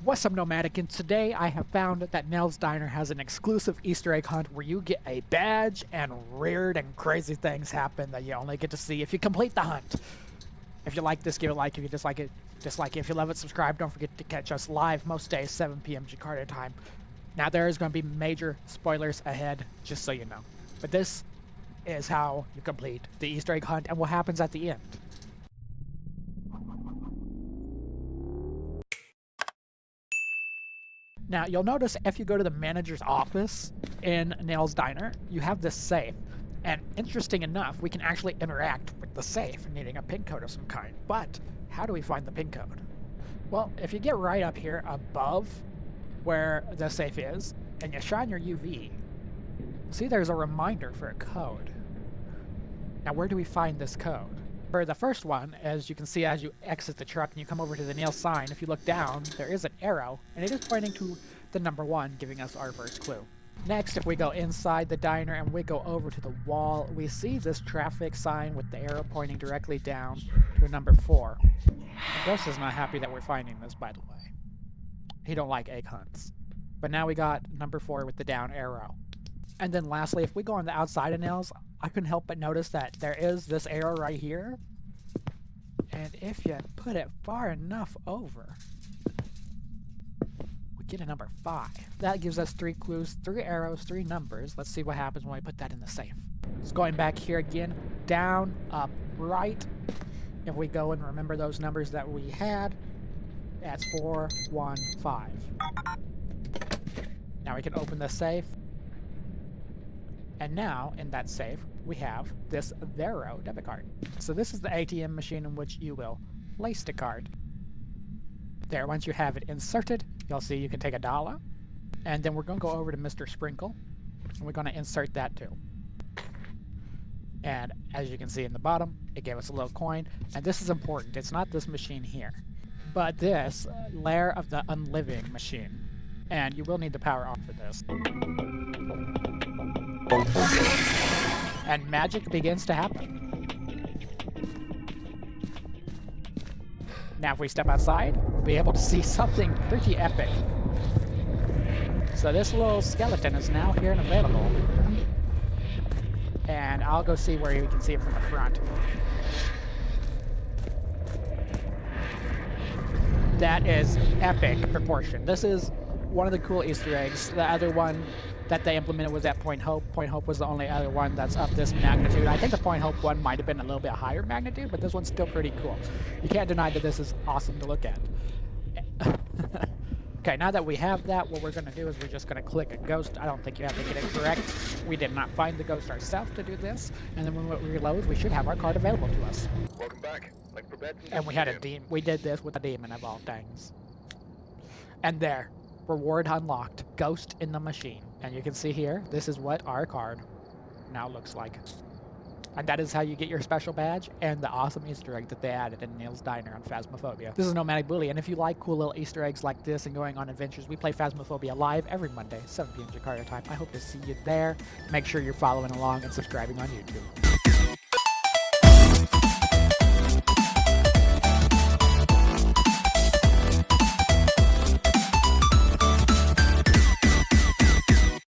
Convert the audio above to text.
What's up, Nomadic? And today I have found that Nell's Diner has an exclusive Easter egg hunt where you get a badge and weird and crazy things happen that you only get to see if you complete the hunt. If you like this, give it a like. If you dislike it, dislike it. If you love it, subscribe. Don't forget to catch us live most days, 7 p.m. Jakarta time. Now, there is going to be major spoilers ahead, just so you know. But this is how you complete the Easter egg hunt and what happens at the end. Now, you'll notice if you go to the manager's office in Nell's Diner, you have this safe. And interesting enough, we can actually interact with the safe, needing a PIN code of some kind. But how do we find the PIN code? Well, if you get right up here above where the safe is, and you shine your UV, see there's a reminder for a code. Now, where do we find this code? For the first one, as you can see as you exit the truck and you come over to the Nell sign, if you look down, there is an arrow, and it is pointing to the number 1, giving us our first clue. Next, if we go inside the diner and we go over to the wall, we see this traffic sign with the arrow pointing directly down to number 4. Ghost is not happy that we're finding this, by the way. He don't like egg hunts. But now we got number 4 with the down arrow. And then lastly, if we go on the outside of Nell's, I couldn't help but notice that there is this arrow right here. And if you put it far enough over, we get a number 5. That gives us 3 clues, 3 arrows, 3 numbers. Let's see what happens when we put that in the safe. It's going back here again, down, up, right. If we go and remember those numbers that we had, that's 4, 1, 5. Now we can open the safe. And now, in that safe, we have this Vero debit card. So this is the ATM machine in which you will place the card. There, once you have it inserted, you'll see you can take $1. And then we're going to go over to Mr. Sprinkle, and we're going to insert that too. And as you can see in the bottom, it gave us a little coin. And this is important. It's not this machine here, but this layer of the unliving machine. And you will need the power on for this. And magic begins to happen. Now if we step outside, we'll be able to see something pretty epic. So this little skeleton is now here and available. And I'll go see where you can see it from the front. That is epic proportion. This is one of the cool Easter eggs. The other one that they implemented was at Point Hope. Point Hope was the only other one that's of this magnitude. I think the Point Hope one might have been a little bit higher magnitude, but this one's still pretty cool. You can't deny that this is awesome to look at. Okay, now that we have that, what we're going to do is we're just going to click a ghost. I don't think you have to get it correct. We did not find the ghost ourselves to do this. And then when we reload, we should have our card available to us. Welcome back. And we had a demon. We did this with a demon of all things. And there. Reward unlocked. Ghost in the machine. And you can see here, this is what our card now looks like. And that is how you get your special badge and the awesome Easter egg that they added in Nell's Diner on Phasmophobia. This is Nomadic Bule, and if you like cool little Easter eggs like this and going on adventures, we play Phasmophobia live every Monday, 7 p.m. Jakarta time. I hope to see you there. Make sure you're following along and subscribing on YouTube.